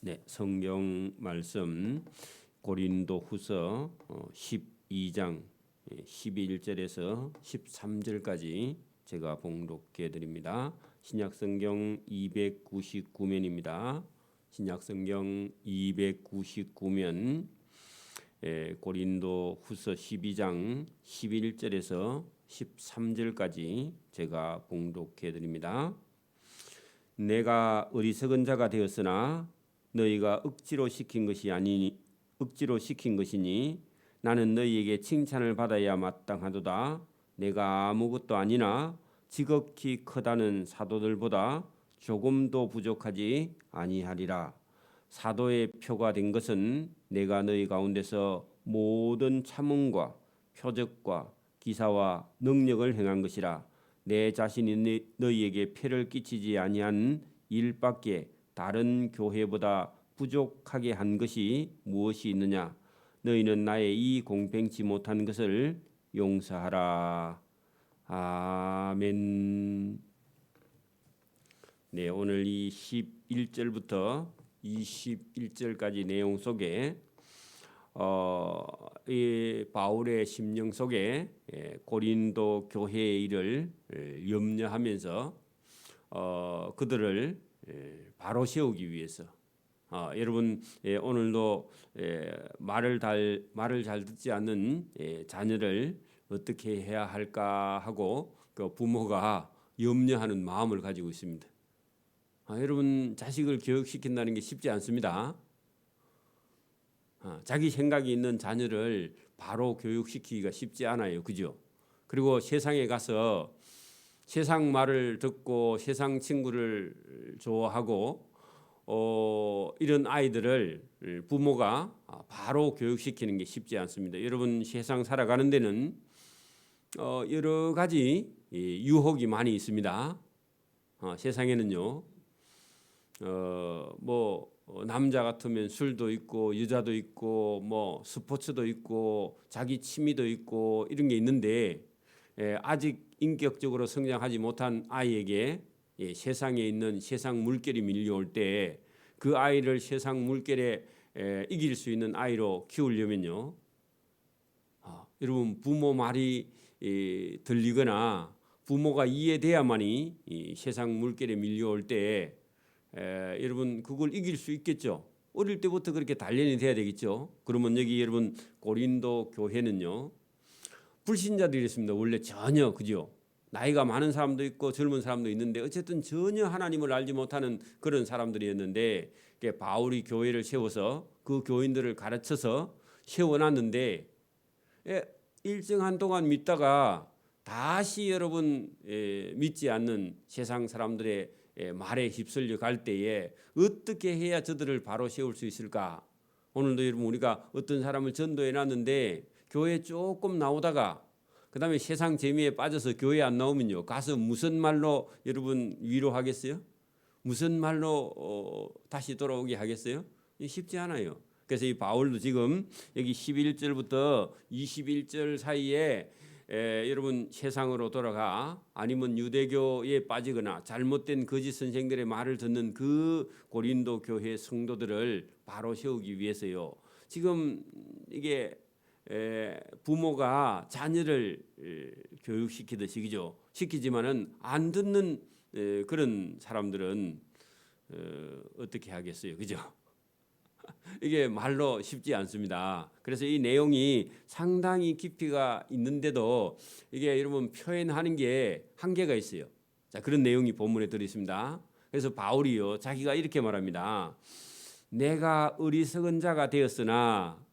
네, 성경 말씀 고린도후서 12장 11절에서 13절까지 제가 봉독해 드립니다. 신약성경 299면입니다. 신약성경 299면 고린도후서 12장 11절에서 13절까지 제가 봉독해 드립니다. 내가 어리석은 자가 되었으나 너희가 억지로 시킨 것이니 나는 너희에게 칭찬을 받아야 마땅하도다. 내가 아무것도 아니나 지극히 크다는 사도들보다 조금도 부족하지 아니하리라. 사도의 표가 된 것은 내가 너희 가운데서 모든 참음과 표적과 기사와 능력을 행한 것이라. 내 자신이 너희에게 폐를 끼치지 아니한 일밖에 다른 교회보다 부족하게 한 것이 무엇이 있느냐? 너희는 나의 이 공평치 못한 것을 용서하라. 아멘. 네, 오늘 이 11절부터 21절까지 내용 속에 이 바울의 심령 속에 고린도 교회의 일을 염려하면서 그들을 바로 세우기 위해서 여러분 오늘도 말을 잘 듣지 않는 자녀를 어떻게 해야 할까 하고 그 부모가 염려하는 마음을 가지고 있습니다. 여러분 자식을 교육시킨다는 게 쉽지 않습니다. 자기 생각이 있는 자녀를 바로 교육시키기가 쉽지 않아요. 그죠? 그리고 세상에 가서 세상 말을 듣고 세상 친구를 좋아하고 이런 아이들을 부모가 바로 교육시키는 게 쉽지 않습니다. 여러분 세상 살아가는 데는 여러 가지 유혹이 많이 있습니다. 세상에는요. 남자 같으면 술도 있고 여자도 있고 뭐 스포츠도 있고 자기 취미도 있고 이런 게 있는데 아직 인격적으로 성장하지 못한 아이에게 세상에 있는 세상 물결이 밀려올 때 그 아이를 세상 물결에 이길 수 있는 아이로 키우려면요. 여러분 부모 말이 들리거나 부모가 이해돼야만이 이 세상 물결에 밀려올 때 여러분 그걸 이길 수 있겠죠. 어릴 때부터 그렇게 단련이 돼야 되겠죠. 그러면 여기 여러분 고린도 교회는요. 불신자들이 있습니다. 원래 전혀 그죠. 나이가 많은 사람도 있고 젊은 사람도 있는데 어쨌든 전혀 하나님을 알지 못하는 그런 사람들이었는데 바울이 교회를 세워서 그 교인들을 가르쳐서 세워놨는데 일정한 동안 믿다가 다시 여러분 믿지 않는 세상 사람들의 말에 휩쓸려 갈 때에 어떻게 해야 저들을 바로 세울 수 있을까? 오늘도 여러분 우리가 어떤 사람을 전도해 놨는데 교회 조금 나오다가 그다음에 세상 재미에 빠져서 교회 안 나오면요. 가서 무슨 말로 여러분 위로하겠어요? 무슨 말로 다시 돌아오게 하겠어요? 쉽지 않아요. 그래서 이 바울도 지금 여기 11절부터 21절 사이에 여러분 세상으로 돌아가 아니면 유대교에 빠지거나 잘못된 거짓 선생들의 말을 듣는 그 고린도 교회 성도들을 바로 세우기 위해서요. 지금 이게 부모가 자녀를 교육시키듯이 그죠? 시키지만은 안 듣는 그런 사람들은 어떻게 하겠어요, 그죠? 이게 말로 쉽지 않습니다. 그래서 이 내용이 상당히 깊이가 있는데도 이게 여러분 표현하는 게 한계가 있어요. 자, 그런 내용이 본문에 들어 있습니다. 그래서 바울이요, 자기가 이렇게 말합니다. 내가 어리석은 자가 되었으나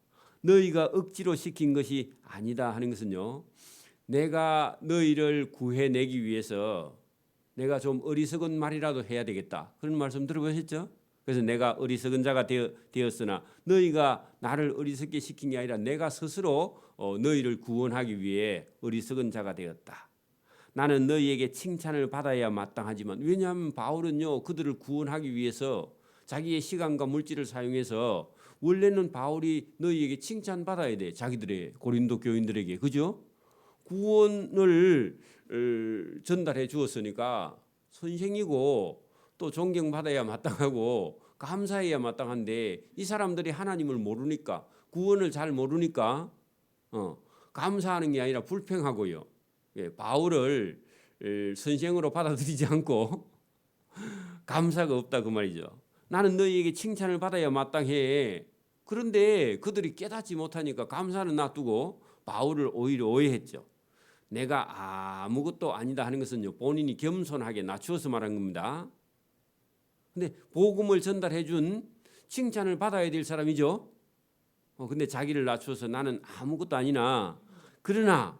너희가 억지로 시킨 것이 아니다 하는 것은요. 내가 너희를 구해내기 위해서 내가 좀 어리석은 말이라도 해야 되겠다. 그런 말씀 들어보셨죠? 그래서 내가 어리석은 자가 되었으나 너희가 나를 어리석게 시킨 게 아니라 내가 스스로 너희를 구원하기 위해 어리석은 자가 되었다. 나는 너희에게 칭찬을 받아야 마땅하지만 왜냐하면 바울은요 그들을 구원하기 위해서 자기의 시간과 물질을 사용해서 원래는 바울이 너희에게 칭찬받아야 돼. 자기들의 고린도 교인들에게. 그죠? 구원을 전달해 주었으니까 선생이고 또 존경받아야 마땅하고 감사해야 마땅한데 이 사람들이 하나님을 모르니까 구원을 잘 모르니까 감사하는 게 아니라 불평하고요. 바울을 선생으로 받아들이지 않고 감사가 없다 그 말이죠. 나는 너희에게 칭찬을 받아야 마땅해. 그런데 그들이 깨닫지 못하니까 감사는 놔두고 바울을 오히려 오해했죠. 내가 아무것도 아니다 하는 것은요, 본인이 겸손하게 낮추어서 말한 겁니다. 근데 복음을 전달해 준 칭찬을 받아야 될 사람이죠. 근데 자기를 낮추어서 나는 아무것도 아니나 그러나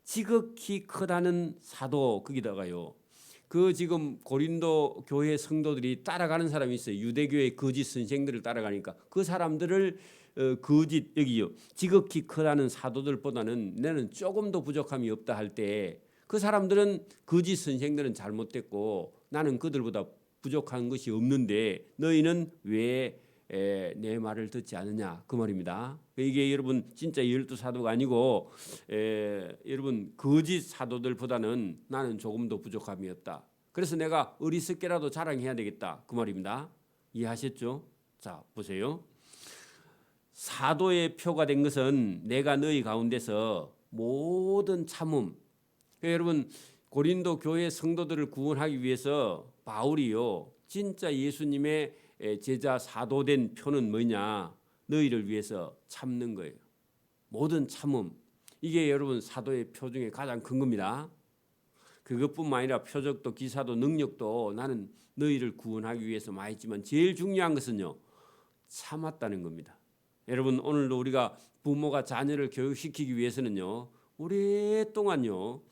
지극히 크다는 사도 거기다가요. 그 지금 고린도 교회 성도들이 따라가는 사람이 있어요. 유대교의 거짓 선생들을 따라가니까 그 사람들을 거짓 여기요. 지극히 크다는 사도들보다는 나는 조금 더 부족함이 없다 할 때 그 사람들은 거짓 선생들은 잘못됐고 나는 그들보다 부족한 것이 없는데 너희는 왜 내 말을 듣지 않느냐 그 말입니다. 이게 여러분 진짜 12사도가 아니고 여러분 거짓 사도들보다는 나는 조금 더 부족함이 없다. 그래서 내가 어리석게라도 자랑해야 되겠다 그 말입니다. 이해하셨죠? 자 보세요. 사도의 표가 된 것은 내가 너희 가운데서 모든 참음. 여러분 고린도 교회 성도들을 구원하기 위해서 바울이요 진짜 예수님의 제자 사도된 표는 뭐냐? 너희를 위해서 참는 거예요. 모든 참음. 이게 여러분 사도의 표 중에 가장 큰 겁니다. 그것뿐만 아니라 표적도 기사도 능력도 나는 너희를 구원하기 위해서 많이 했지만 제일 중요한 것은요 참았다는 겁니다. 여러분 오늘도 우리가 부모가 자녀를 교육시키기 위해서는요 오랫동안요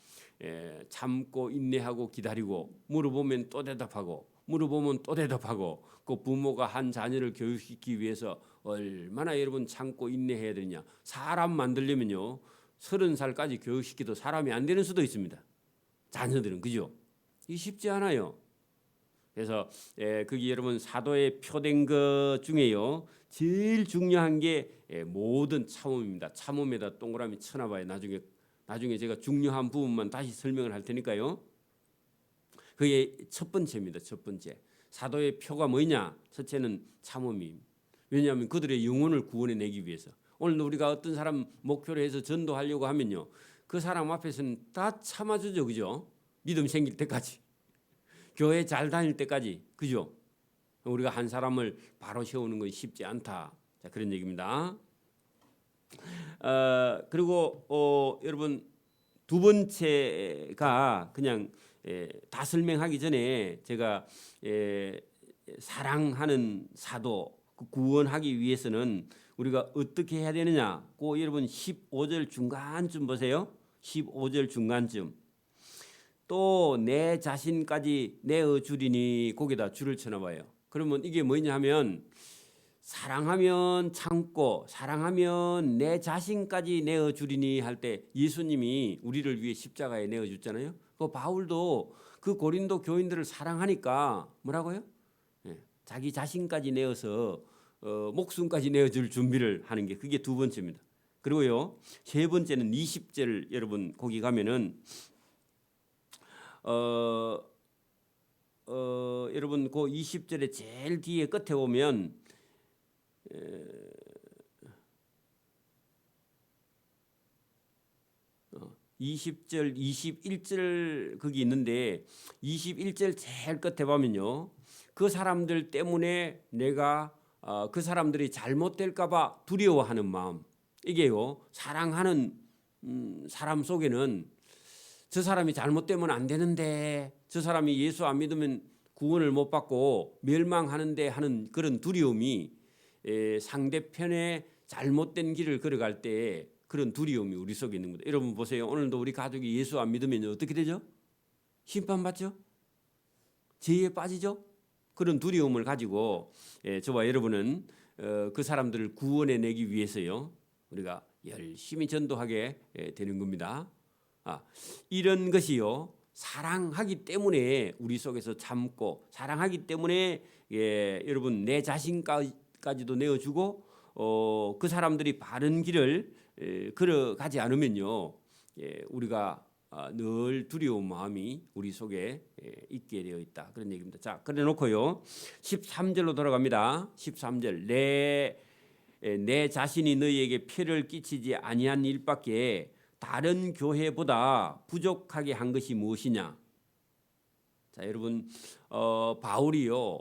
참고 인내하고 기다리고 물어보면 또 대답하고 물어보면 또 대답하고 그 부모가 한 자녀를 교육시키기 위해서 얼마나 여러분 참고 인내해야 되느냐. 사람 만들려면요 30살까지 교육시켜도 사람이 안 되는 수도 있습니다. 자녀들은 그죠? 이게 쉽지 않아요. 그래서 거기 여러분 사도의 표된 것 중에요 제일 중요한 게 모든 참음입니다. 참음에다 동그라미 쳐놔봐요. 나중에 제가 중요한 부분만 다시 설명을 할 테니까요. 그게 첫 번째입니다. 첫 번째. 사도의 표가 뭐냐? 첫째는 참음입니다. 왜냐하면 그들의 영혼을 구원해내기 위해서. 오늘 우리가 어떤 사람 목표로 해서 전도하려고 하면요. 그 사람 앞에서는 다 참아주죠. 그죠? 믿음 생길 때까지. 교회 잘 다닐 때까지. 그죠? 우리가 한 사람을 바로 세우는 건 쉽지 않다. 자, 그런 얘기입니다. 그리고 여러분 두 번째가 그냥 다 설명하기 전에 제가 사랑하는 사도 구원하기 위해서는 우리가 어떻게 해야 되느냐? 그 여러분 15절 중간쯤 보세요. 15절 중간쯤. 또 내 자신까지 내어 주리니 거기다 줄을 쳐놔봐요. 그러면 이게 뭐냐 하면 사랑하면 참고 사랑하면 내 자신까지 내어 주리니 할 때 예수님이 우리를 위해 십자가에 내어 줬잖아요. 그 바울도 그 고린도 교인들을 사랑하니까 뭐라고요? 자기 자신까지 내어서 목숨까지 내어 줄 준비를 하는 게 그게 두 번째입니다. 그리고요. 세 번째는 20절 여러분 거기 가면은 여러분 그 20절의 제일 뒤에 끝에 오면 20절, 21절 거기 있는데 21절 제일 끝에 보면요. 그 사람들 때문에 내가 그 사람들이 잘못될까봐 두려워하는 마음. 이게요. 사랑하는 사람 속에는 저 사람이 잘못되면 안 되는데 저 사람이 예수 안 믿으면 구원을 못 받고 멸망하는데 하는 그런 두려움이 상대편의 잘못된 길을 걸어갈 때 그런 두려움이 우리 속에 있는 겁니다. 여러분 보세요. 오늘도 우리 가족이 예수 안 믿으면 어떻게 되죠? 심판받죠? 죄에 빠지죠? 그런 두려움을 가지고 저와 여러분은 그 사람들을 구원해내기 위해서요. 우리가 열심히 전도하게 되는 겁니다. 이런 것이요. 사랑하기 때문에 우리 속에서 참고 사랑하기 때문에 여러분 내 자신까지도 내어주고 그 사람들이 바른 길을 걸어가지 않으면요 우리가 늘 두려운 마음이 우리 속에 있게 되어 있다. 그런 얘기입니다. 자, 그래 놓고요. 13절로 돌아갑니다. 13절. 내 자신이 너희에게 피해를 끼치지 아니한 일밖에 다른 교회보다 부족하게 한 것이 무엇이냐? 자, 여러분, 바울이요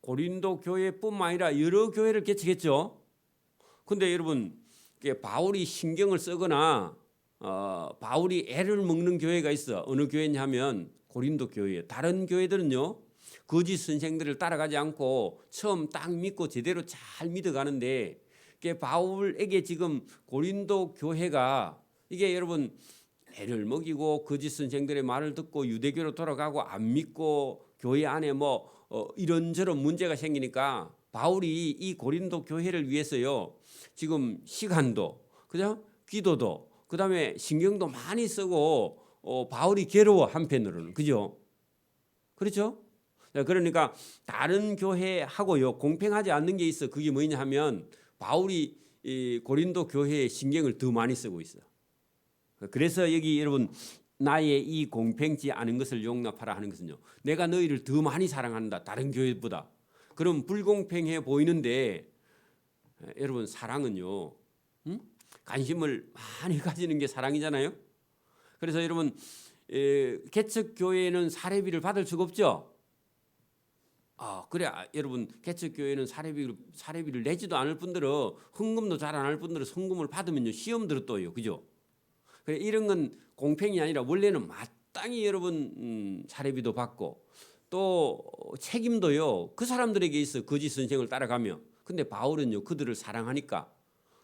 고린도 교회뿐만 아니라 여러 교회를 개척했죠. 근데 여러분, 바울이 신경을 쓰거나 바울이 애를 먹는 교회가 있어. 어느 교회냐면 고린도 교회. 다른 교회들은요 거짓 선생들을 따라가지 않고 처음 딱 믿고 제대로 잘 믿어가는데, 바울에게 지금 고린도 교회가 이게 여러분 애를 먹이고 거짓 선생들의 말을 듣고 유대교로 돌아가고 안 믿고 교회 안에 이런저런 문제가 생기니까 바울이 이 고린도 교회를 위해서요 지금 시간도 그죠? 기도도 그다음에 신경도 많이 쓰고 바울이 괴로워 한편으로는. 그죠? 그렇죠? 그러니까 다른 교회하고요 공평하지 않는 게 있어. 그게 뭐냐 하면 바울이 이 고린도 교회에 신경을 더 많이 쓰고 있어. 그래서 여기 여러분 나의 이 공평치 않은 것을 용납하라 하는 것은요, 내가 너희를 더 많이 사랑한다 다른 교회보다. 그럼 불공평해 보이는데 여러분 사랑은요 관심을 많이 가지는 게 사랑이잖아요. 그래서 여러분 개척 교회는 사례비를 받을 수가 없죠. 그래 여러분 개척 교회는 사례비를 내지도 않을 뿐더러 헌금도 잘 안 할 뿐더러 헌금을 받으면요 시험 들었어요. 그죠? 그래 이런 건 공평이 아니라 원래는 마땅히 여러분 사례비도 받고 또 책임도요 그 사람들에게 있어. 거짓 선생을 따라가며. 근데 바울은요 그들을 사랑하니까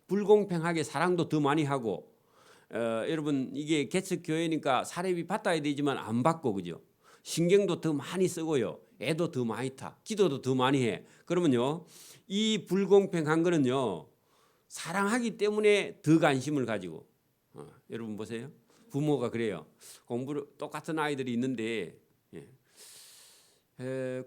불공평하게 사랑도 더 많이 하고 여러분 이게 개척 교회니까 사례비 받아야 되지만 안 받고. 그죠? 신경도 더 많이 쓰고요 애도 더 많이 타 기도도 더 많이 해. 그러면요 이 불공평한 거는요 사랑하기 때문에 더 관심을 가지고 여러분 보세요. 부모가 그래요. 공부를 똑같은 아이들이 있는데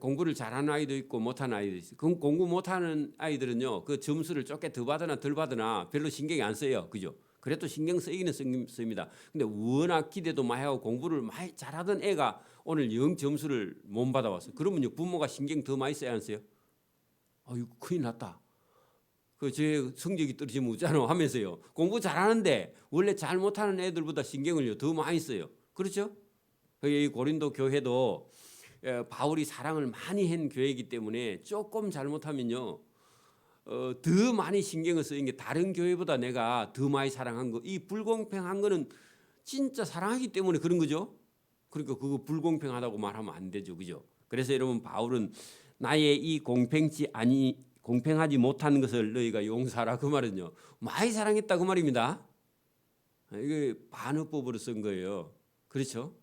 공부를 잘하는 아이도 있고 못하는 아이도 있어요. 그럼 공부 못하는 아이들은요 그 점수를 조금 더 받으나 덜 받으나 별로 신경이 안 써요. 그죠? 그래도 신경 쓰이기는 씁니다. 근데 워낙 기대도 많이 하고 공부를 많이 잘하던 애가 오늘 영 점수를 못 받아왔어. 그러면요 부모가 신경 더 많이 써야 안 써요? 아유 큰일 났다. 제 성적이 떨어지면 어쩌나 하면서요. 공부 잘하는데 원래 잘 못하는 애들보다 신경을 더 많이 써요. 그렇죠? 이 고린도 교회도 바울이 사랑을 많이 한 교회이기 때문에 조금 잘못하면요 더 많이 신경을 쓰인 게 다른 교회보다 내가 더 많이 사랑한 거. 이 불공평한 거는 진짜 사랑하기 때문에 그런 거죠. 그러니까 그거 불공평하다고 말하면 안 되죠. 그죠? 그래서 여러분 바울은 나의 이 공평하지 못한 것을 너희가 용서하라 그 말은요 많이 사랑했다 그 말입니다. 이게 반어법으로 쓴 거예요. 그렇죠?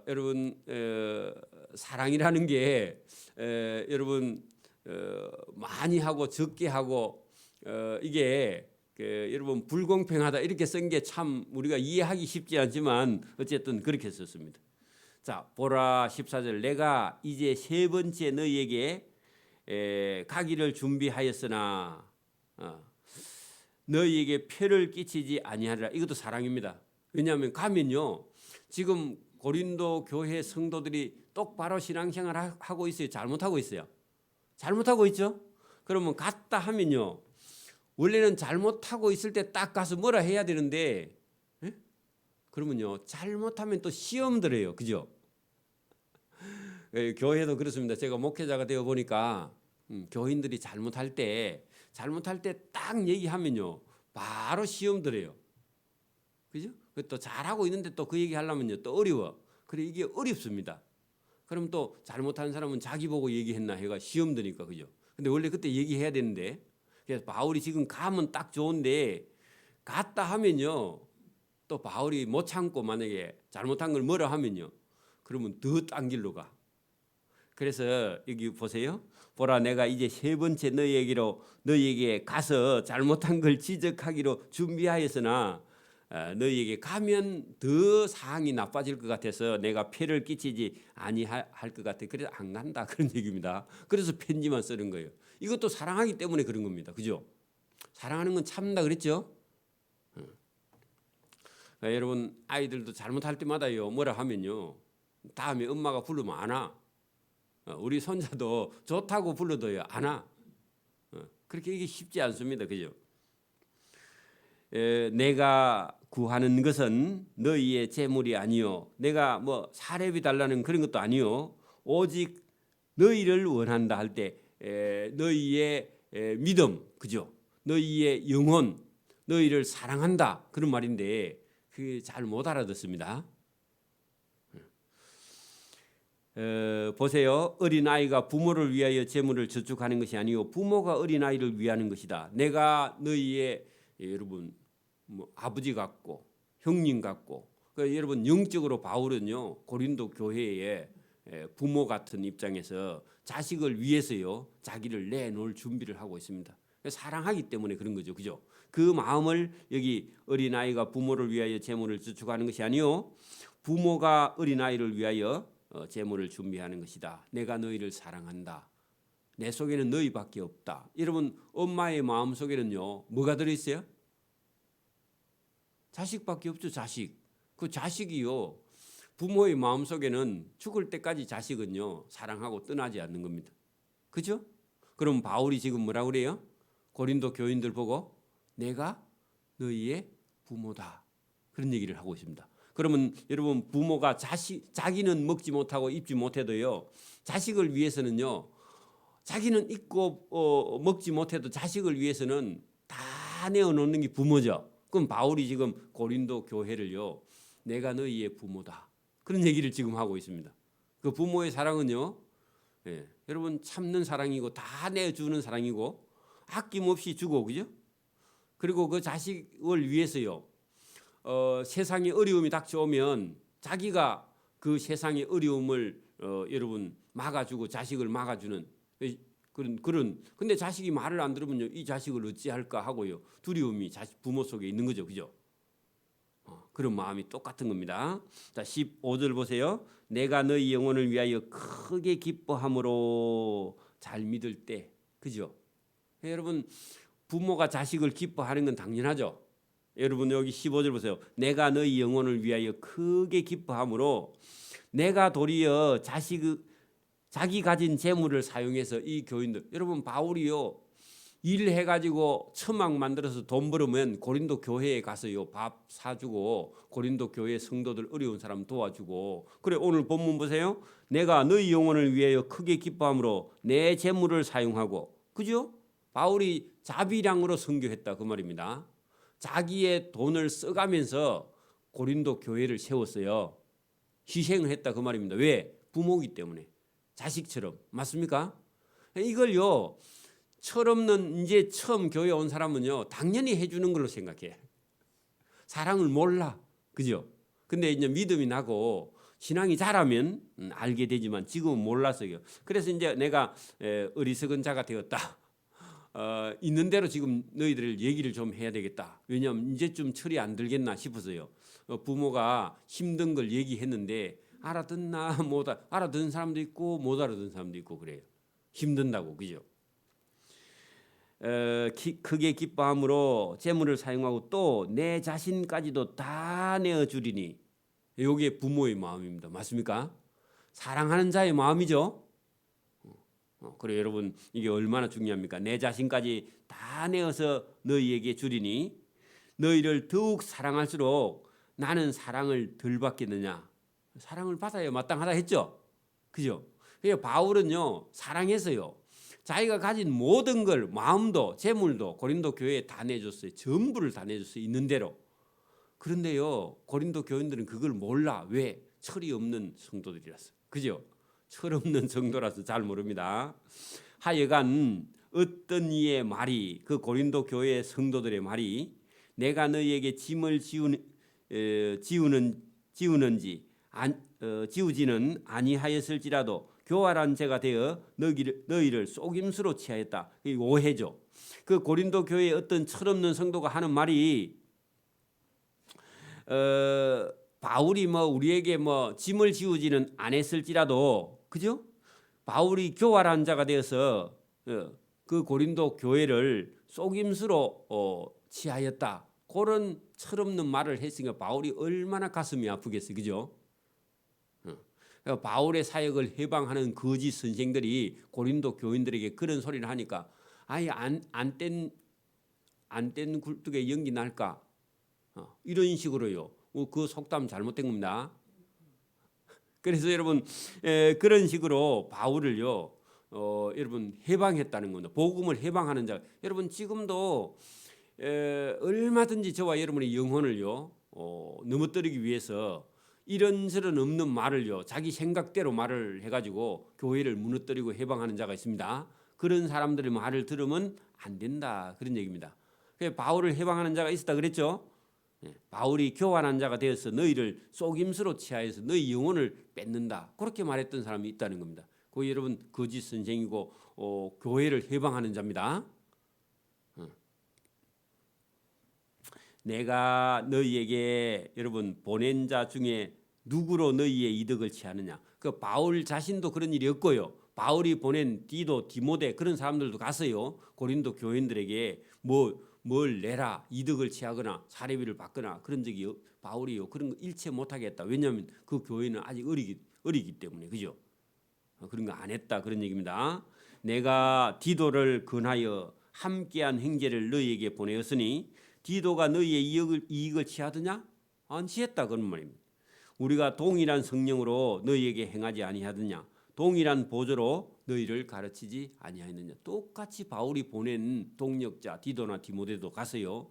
여러분 사랑이라는 게 여러분 많이 하고 적게 하고 이게 여러분 불공평하다 이렇게 쓴 게 참 우리가 이해하기 쉽지 않지만 어쨌든 그렇게 썼습니다. 자 보라 14절. 내가 이제 세 번째 너희에게 가기를 준비하였으나 너희에게 폐를 끼치지 아니하리라. 이것도 사랑입니다. 왜냐하면 가면요 지금 고린도 교회 성도들이 똑바로 신앙생활 하고 있어요? 잘못하고 있어요? 잘못하고 있죠? 그러면 갔다 하면요 원래는 잘못하고 있을 때 딱 가서 뭐라 해야 되는데 그러면요 잘못하면 또 시험 들어요. 그죠? 교회도 그렇습니다. 제가 목회자가 되어 보니까 교인들이 잘못할 때 딱 얘기하면요 바로 시험 들어요. 그죠? 또 잘하고 있는데 또 그 얘기 하려면요 또 어려워. 그래 이게 어렵습니다. 그럼 또 잘못한 사람은 자기 보고 얘기했나 해가 시험 드니까. 그죠? 근데 원래 그때 얘기해야 되는데, 그래서 바울이 지금 가면 딱 좋은데 갔다 하면요 또 바울이 못 참고 만약에 잘못한 걸 뭐라 하면요 그러면 더 딴 길로 가. 그래서 여기 보세요. 보라 내가 이제 세 번째 너희에게 가서 잘못한 걸 지적하기로 준비하였으나 너희에게 가면 더 상황이 나빠질 것 같아서 내가 폐를 끼치지 아니할 것 같아. 그래서 안 간다 그런 얘기입니다. 그래서 편지만 쓰는 거예요. 이것도 사랑하기 때문에 그런 겁니다. 그죠? 사랑하는 건 참다 그랬죠? 그러니까 여러분 아이들도 잘못할 때마다요 뭐라 하면요 다음에 엄마가 부르면 안 와. 우리 손자도 좋다고 불러도요 안 와. 그렇게 이게 쉽지 않습니다. 그죠? 내가 구하는 것은 너희의 재물이 아니요 내가 뭐 사례비 달라는 그런 것도 아니요 오직 너희를 원한다 할 때 너희의 믿음, 그죠? 너희의 영혼, 너희를 사랑한다 그런 말인데 그게 잘 못 알아듣습니다. 보세요. 어린아이가 부모를 위하여 재물을 저축하는 것이 아니요 부모가 어린아이를 위하는 것이다. 내가 너희의 여러분 뭐 아버지 같고 형님 같고 그러니까 여러분 영적으로 바울은요 고린도 교회에 부모 같은 입장에서 자식을 위해서요 자기를 내놓을 준비를 하고 있습니다. 사랑하기 때문에 그런 거죠, 그죠? 그 마음을 여기 어린아이가 부모를 위하여 재물을 저축하는 것이 아니요 부모가 어린아이를 위하여 재물을 준비하는 것이다. 내가 너희를 사랑한다. 내 속에는 너희밖에 없다. 여러분 엄마의 마음 속에는요 뭐가 들어있어요? 자식밖에 없죠. 자식. 그 자식이요 부모의 마음 속에는 죽을 때까지 자식은요 사랑하고 떠나지 않는 겁니다. 그죠? 그럼 바울이 지금 뭐라 그래요? 고린도 교인들 보고 내가 너희의 부모다. 그런 얘기를 하고 있습니다. 그러면 여러분 부모가 자기는 먹지 못하고 입지 못해도요 자식을 위해서는요 자기는 입고 먹지 못해도 자식을 위해서는 다 내어놓는 게 부모죠. 그럼 바울이 지금 고린도 교회를요 내가 너희의 부모다 그런 얘기를 지금 하고 있습니다. 그 부모의 사랑은요 여러분 참는 사랑이고 다 내주는 사랑이고 아낌없이 주고 그죠? 그리고 그 자식을 위해서요 세상에 어려움이 닥쳐오면 자기가 그 세상의 어려움을 여러분 막아주고 자식을 막아주는 그런 근데 자식이 말을 안 들으면요 이 자식을 어찌할까 하고요 두려움이 부모 속에 있는 거죠, 그죠? 그런 마음이 똑같은 겁니다. 자 15절 보세요. 내가 너희 영혼을 위하여 크게 기뻐함으로 잘 믿을 때, 그죠? 여러분 부모가 자식을 기뻐하는 건 당연하죠. 여러분 여기 15절 보세요. 내가 너희 영혼을 위하여 크게 기뻐함으로 내가 도리어 자기 가진 재물을 사용해서 이 교인들 여러분 바울이요 일해가지고 처막 만들어서 돈 벌으면 고린도 교회에 가서요 밥 사주고 고린도 교회 성도들 어려운 사람 도와주고 그래 오늘 본문 보세요. 내가 너희 영혼을 위하여 크게 기뻐함으로 내 재물을 사용하고 그죠? 바울이 자비량으로 선교했다 그 말입니다. 자기의 돈을 써가면서 고린도 교회를 세웠어요. 희생을 했다 그 말입니다. 왜? 부모이기 때문에 자식처럼 맞습니까? 이걸요 철없는 이제 처음 교회 온 사람은요 당연히 해주는 걸로 생각해. 사랑을 몰라, 그죠? 근데 이제 믿음이 나고 신앙이 자라면 알게 되지만 지금은 몰라서요. 그래서 이제 내가 어리석은 자가 되었다. 있는 대로 지금 너희들 얘기를 좀 해야 되겠다. 왜냐하면 이제쯤 철이 안 들겠나 싶어서요. 부모가 힘든 걸 얘기했는데 알아듣나 못 알아듣는 사람도 있고 못 알아듣는 사람도 있고 그래요. 힘든다고, 그죠? 크게 기뻐함으로 재물을 사용하고 또 내 자신까지도 다 내어주리니 이게 부모의 마음입니다. 맞습니까? 사랑하는 자의 마음이죠. 그래 여러분 이게 얼마나 중요합니까? 내 자신까지 다 내어서 너희에게 주리니 너희를 더욱 사랑할수록 나는 사랑을 덜 받겠느냐? 사랑을 받아야 마땅하다 했죠. 그죠? 그래서 바울은요 사랑해서요 자기가 가진 모든 걸 마음도 재물도 고린도 교회에 다 내줬어요. 전부를 다 내줬어요. 있는 대로. 그런데요 고린도 교인들은 그걸 몰라. 왜? 철이 없는 성도들이라서. 그죠? 철없는 성도라서 잘 모릅니다. 하여간 어떤 이의 말이 그 고린도 교회 성도들의 말이 내가 너희에게 짐을 지우지는 아니하였을지라도 교활한 자가 되어 너희를 속임수로 취하였다. 이 오해죠. 그 고린도 교회의 어떤 철없는 성도가 하는 말이 바울이 뭐 우리에게 뭐 짐을 지우지는 않았을지라도 그죠? 바울이 교활한 자가 되어서 그 고린도 교회를 속임수로 취하였다. 그런 철없는 말을 했으니까 바울이 얼마나 가슴이 아프겠어요. 그죠? 그러니까 바울의 사역을 해방하는 거짓 선생들이 고린도 교인들에게 그런 소리를 하니까 아예 안뗀 굴뚝에 연기 날까? 이런 식으로요. 그 속담 잘못된 겁니다. 그래서 여러분 그런 식으로 바울을요. 여러분 해방했다는 겁니다. 복음을 해방하는 자. 여러분 지금도 얼마든지 저와 여러분의 영혼을요 넘어뜨리기 위해서 이런저런 없는 말을요 자기 생각대로 말을 해가지고 교회를 무너뜨리고 해방하는 자가 있습니다. 그런 사람들의 말을 들으면 안 된다 그런 얘기입니다. 바울을 해방하는 자가 있었다 그랬죠. 바울이 교환한 자가 되어서 너희를 속임수로 취하여서 너희 영혼을 뺏는다 그렇게 말했던 사람이 있다는 겁니다. 그 여러분 거짓 선생이고 교회를 해방하는 자입니다. 내가 너희에게 여러분 보낸 자 중에 누구로 너희의 이득을 취하느냐. 그 바울 자신도 그런 일이 없고요. 바울이 보낸 디도, 디모데 그런 사람들도 갔어요. 고린도 교인들에게 뭘 내라 이득을 취하거나 사례비를 받거나 그런 적이 바울이요 그런 거 일체 못하겠다. 왜냐하면 그 교회는 아직 어리기 때문에 그죠? 그런 거 안 했다 그런 얘기입니다. 내가 디도를 근하여 함께한 형제를 너희에게 보내었으니 디도가 너희의 이익을 취하더냐? 안 취했다 그런 말입니다. 우리가 동일한 성령으로 너희에게 행하지 아니하느냐? 동일한 보조로 너희를 가르치지 아니하였느냐? 똑같이 바울이 보낸 동력자 디도나 디모데도 가서요.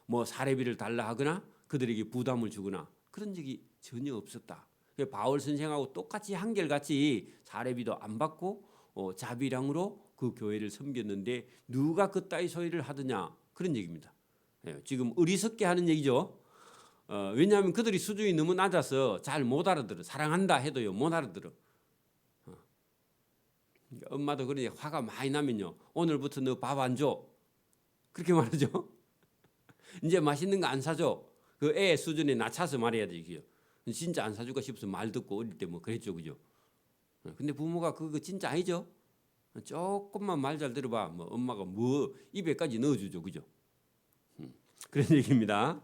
뭐 사례비를 달라 하거나 그들에게 부담을 주거나 그런 적이 전혀 없었다. 바울 선생하고 똑같이 한결같이 사례비도 안 받고 자비량으로 그 교회를 섬겼는데 누가 그따위 소리를 하더냐 그런 얘기입니다. 지금 어리석게 하는 얘기죠. 왜냐하면 그들이 수준이 너무 낮아서 잘 못 알아들어. 사랑한다 해도요 못 알아들어. 엄마도 그러니 화가 많이 나면요 오늘부터 너 밥 안 줘 그렇게 말하죠. 이제 맛있는 거 안 사줘. 그 애 수준에 낮춰서 말해야 되죠. 진짜 안 사줄까 싶어서 말 듣고 어릴 때 뭐 그랬죠, 그죠? 근데 부모가 그거 진짜 아니죠. 조금만 말 잘 들어봐. 뭐 엄마가 뭐 입에까지 넣어주죠, 그죠? 그런 얘기입니다.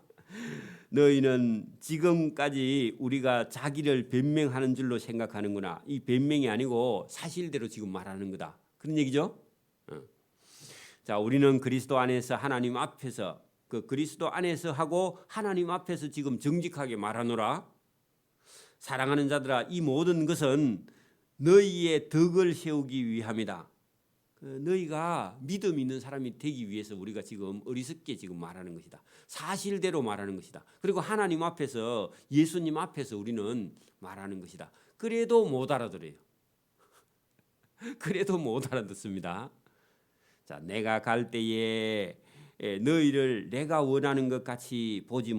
너희는 지금까지 우리가 자기를 변명하는 줄로 생각하는구나. 이 변명이 아니고 사실대로 지금 말하는 거다. 그런 얘기죠. 자, 우리는 그리스도 안에서 하나님 앞에서 그 그리스도 안에서 하고 하나님 앞에서 지금 정직하게 말하노라. 사랑하는 자들아, 이 모든 것은 너희의 덕을 세우기 위함이다. 너희가 믿음 있는 사람이 되기 위해서 우리가 지금 어리석게 지금 말하는 것이다. 사실대로 말하는 것이다. 그리고 하나님 앞에서 예수님 앞에서 우리는 말하는 것이다. 그래도 못 알아들어요. 그래도 못 알아듣습니다. 자, 내가 갈 때에 너희를 내가 원하는 것 같이 보지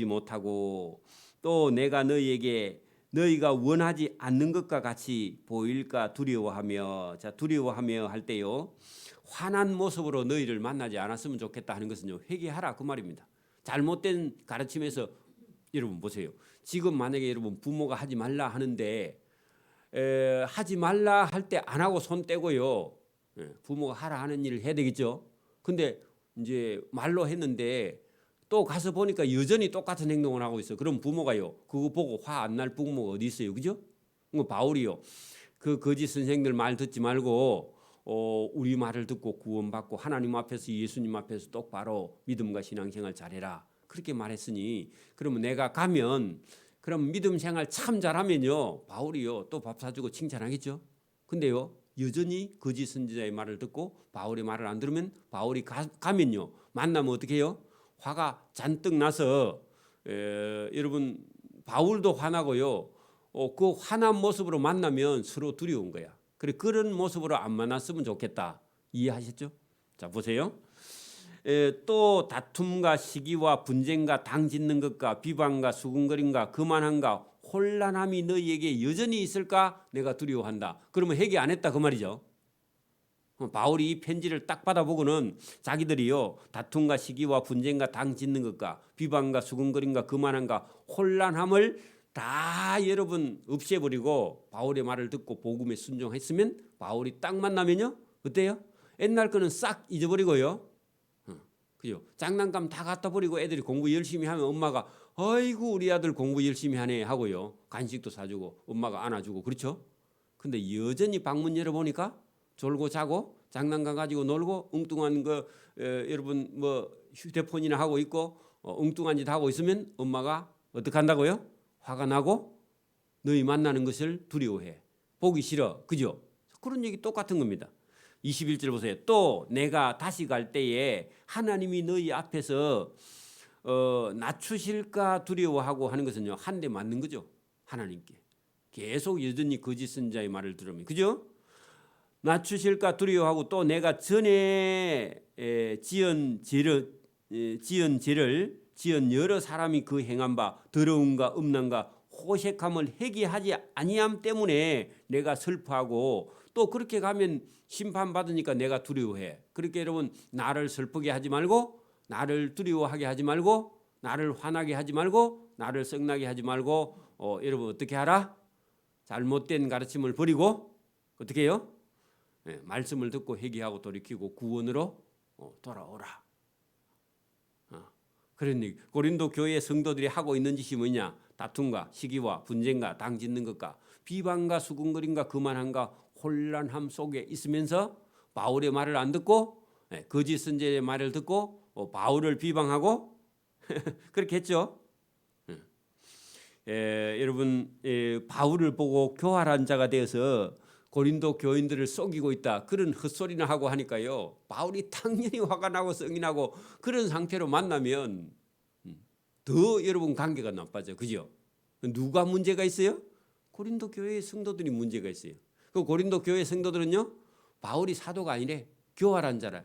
못하고 또 내가 너희에게 너희가 원하지 않는 것과 같이 보일까 두려워하며 자 두려워하며 할 때요 환한 모습으로 너희를 만나지 않았으면 좋겠다 하는 것은요 회개하라 그 말입니다. 잘못된 가르침에서 여러분 보세요. 지금 만약에 여러분 부모가 하지 말라 하는데 하지 말라 할 때 안 하고 손 떼고요 부모가 하라 하는 일을 해야 되겠죠. 근데 이제 말로 했는데 또 가서 보니까 여전히 똑같은 행동을 하고 있어. 그럼 부모가요. 그거 보고 화 안 날 부모가 어디 있어요, 그죠? 바울이요. 그 거짓 선생들 말 듣지 말고 우리 말을 듣고 구원받고 하나님 앞에서 예수님 앞에서 똑바로 믿음과 신앙생활 잘해라. 그렇게 말했으니 그러면 내가 가면 그럼 믿음 생활 참 잘하면요 바울이요 또 밥 사주고 칭찬하겠죠. 근데요 여전히 거짓 선지자의 말을 듣고 바울의 말을 안 들으면 바울이 가면요 만나면 어떻게 해요? 화가 잔뜩 나서 여러분 바울도 화나고요. 그 화난 모습으로 만나면 서로 두려운 거야. 그래 그런 모습으로 안 만났으면 좋겠다. 이해하셨죠? 자 보세요. 또 다툼과 시기와 분쟁과 당 짓는 것과 비방과 수군거림과 거만함과 혼란함이 너희에게 여전히 있을까? 내가 두려워한다. 그러면 회개 안 했다 그 말이죠. 바울이 이 편지를 딱 받아보고는 자기들이요 다툼과 시기와 분쟁과 당 짓는 것과 비방과 수군거림과 거만함과 혼란함을 다 여러분 없애버리고 바울의 말을 듣고 복음에 순종했으면 바울이 딱 만나면요 어때요? 옛날 거는 싹 잊어버리고요 그죠? 장난감 다 갖다 버리고 애들이 공부 열심히 하면 엄마가 아이고 우리 아들 공부 열심히 하네 하고요. 간식도 사주고 엄마가 안아주고 그렇죠? 근데 여전히 방문 열어보니까 졸고 자고 장난감 가지고 놀고 엉뚱한 거 여러분 뭐 휴대폰이나 하고 있고 엉뚱한 짓 하고 있으면 엄마가 어떻게 한다고요? 화가 나고 너희 만나는 것을 두려워해. 보기 싫어. 그죠? 그런 얘기 똑같은 겁니다. 21절 보세요. 또 내가 다시 갈 때에 하나님이 너희 앞에서 낮추실까 두려워하고 하는 것은요. 한 대 맞는 거죠. 하나님께. 계속 여전히 거짓 선자의 말을 들으면. 그죠? 낮추실까 두려워하고 또 내가 전에 지은 여러 사람이 그 행한 바 더러움과 음란과 호색함을 회개하지 아니함 때문에 내가 슬퍼하고 또 그렇게 가면 심판받으니까 내가 두려워해. 그렇게 여러분 나를 슬프게 하지 말고 나를 두려워하게 하지 말고 나를 화나게 하지 말고 나를 썩나게 하지 말고 여러분 어떻게 하라? 잘못된 가르침을 버리고 어떻게 해요? 말씀을 듣고 회개하고 돌이키고 구원으로 돌아오라. 그런 얘기. 고린도 교회 성도들이 하고 있는 짓이 뭐냐? 다툼과 시기와 분쟁과 당 짓는 것과 비방과 수군거림과 그만함과 혼란함 속에 있으면서 바울의 말을 안 듣고 거짓 선지자의 말을 듣고 바울을 비방하고 그렇게 했죠. 여러분 바울을 보고 교활한 자가 되어서 고린도 교인들을 속이고 있다. 그런 헛소리나 하고 하니까요. 바울이 당연히 화가 나고 성이 나고 그런 상태로 만나면 더 여러분 관계가 나빠져. 그죠? 누가 문제가 있어요? 고린도 교회의 성도들이 문제가 있어요. 그 고린도 교회 성도들은요. 바울이 사도가 아니래. 교활한 자라.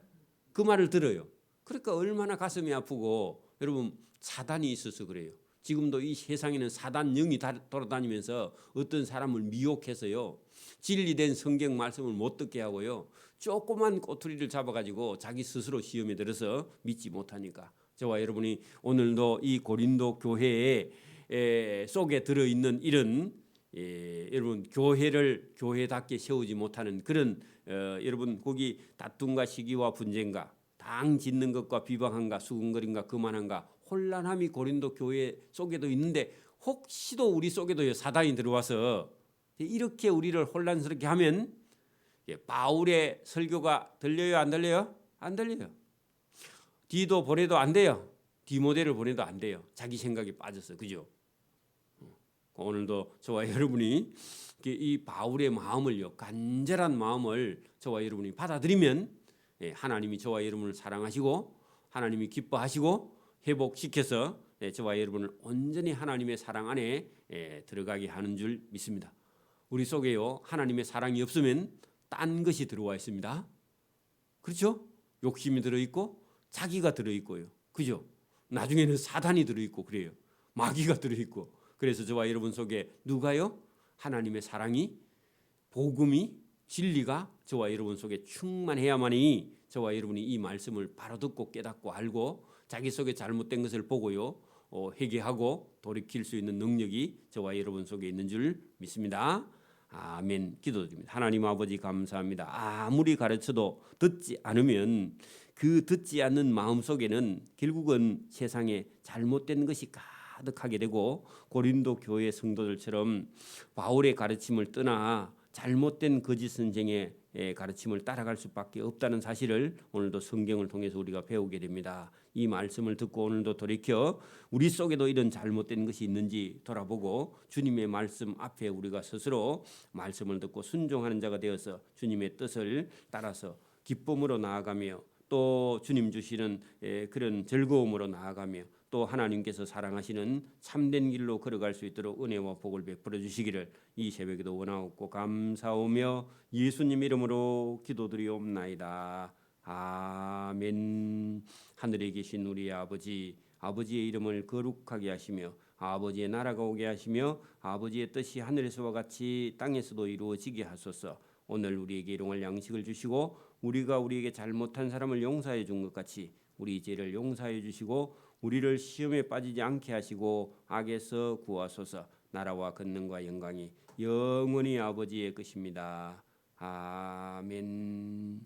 그 말을 들어요. 그러니까 얼마나 가슴이 아프고 여러분 사단이 있어서 그래요. 지금도 이 세상에는 사단 영이 돌아다니면서 어떤 사람을 미혹해서요. 진리된 성경 말씀을 못 듣게 하고요. 조그만 꼬투리를 잡아가지고 자기 스스로 시험에 들어서 믿지 못하니까. 저와 여러분이 오늘도 이 고린도 교회에 속에 들어있는 이런 여러분 교회를 교회답게 세우지 못하는 그런 여러분 거기 다툼과 시기와 분쟁과 당 짓는 것과 비방함과 수군거림과 그만함과 혼란함이 고린도 교회 속에도 있는데 혹시도 우리 속에도 사단이 들어와서 이렇게 우리를 혼란스럽게 하면 바울의 설교가 들려요 안 들려요? 안 들려요. 디도 보내도 안 돼요. 디모데를 보내도 안 돼요. 자기 생각에 빠져서. 그죠? 오늘도 저와 여러분이 이 바울의 마음을요. 간절한 마음을 저와 여러분이 받아들이면 하나님이 저와 여러분을 사랑하시고 하나님이 기뻐하시고 회복시켜서 저와 여러분을 온전히 하나님의 사랑 안에 들어가게 하는 줄 믿습니다. 우리 속에요. 하나님의 사랑이 없으면 딴 것이 들어와 있습니다. 그렇죠? 욕심이 들어있고 자기가 들어있고요. 그죠? 나중에는 사단이 들어있고 그래요. 마귀가 들어있고. 그래서 저와 여러분 속에 누가요? 하나님의 사랑이 복음이 진리가 저와 여러분 속에 충만해야만이 저와 여러분이 이 말씀을 바로 듣고 깨닫고 알고 자기 속에 잘못된 것을 보고요. 회개하고 돌이킬 수 있는 능력이 저와 여러분 속에 있는 줄 믿습니다. 아멘. 기도드립니다. 하나님 아버지 감사합니다. 아무리 가르쳐도 듣지 않으면 그 듣지 않는 마음 속에는 결국은 세상에 잘못된 것이 가득하게 되고 고린도 교회 성도들처럼 바울의 가르침을 떠나 잘못된 거짓 선생의 가르침을 따라갈 수밖에 없다는 사실을 오늘도 성경을 통해서 우리가 배우게 됩니다. 이 말씀을 듣고 오늘도 돌이켜 우리 속에도 이런 잘못된 것이 있는지 돌아보고 주님의 말씀 앞에 우리가 스스로 말씀을 듣고 순종하는 자가 되어서 주님의 뜻을 따라서 기쁨으로 나아가며 또 주님 주시는 그런 즐거움으로 나아가며 또 하나님께서 사랑하시는 참된 길로 걸어갈 수 있도록 은혜와 복을 베풀어 주시기를 이 새벽에도 원하옵고 감사하며 예수님 이름으로 기도드리옵나이다. 아멘. 하늘에 계신 우리 아버지, 아버지의 이름을 거룩하게 하시며 아버지의 나라가 오게 하시며 아버지의 뜻이 하늘에서와 같이 땅에서도 이루어지게 하소서. 오늘 우리에게 일용할 양식을 주시고 우리가 우리에게 잘못한 사람을 용서해 준 것 같이 우리 죄를 용서해 주시고 우리를 시험에 빠지지 않게 하시고 악에서 구하소서. 나라와 권능과 영광이 영원히 아버지의 것입니다. 아멘.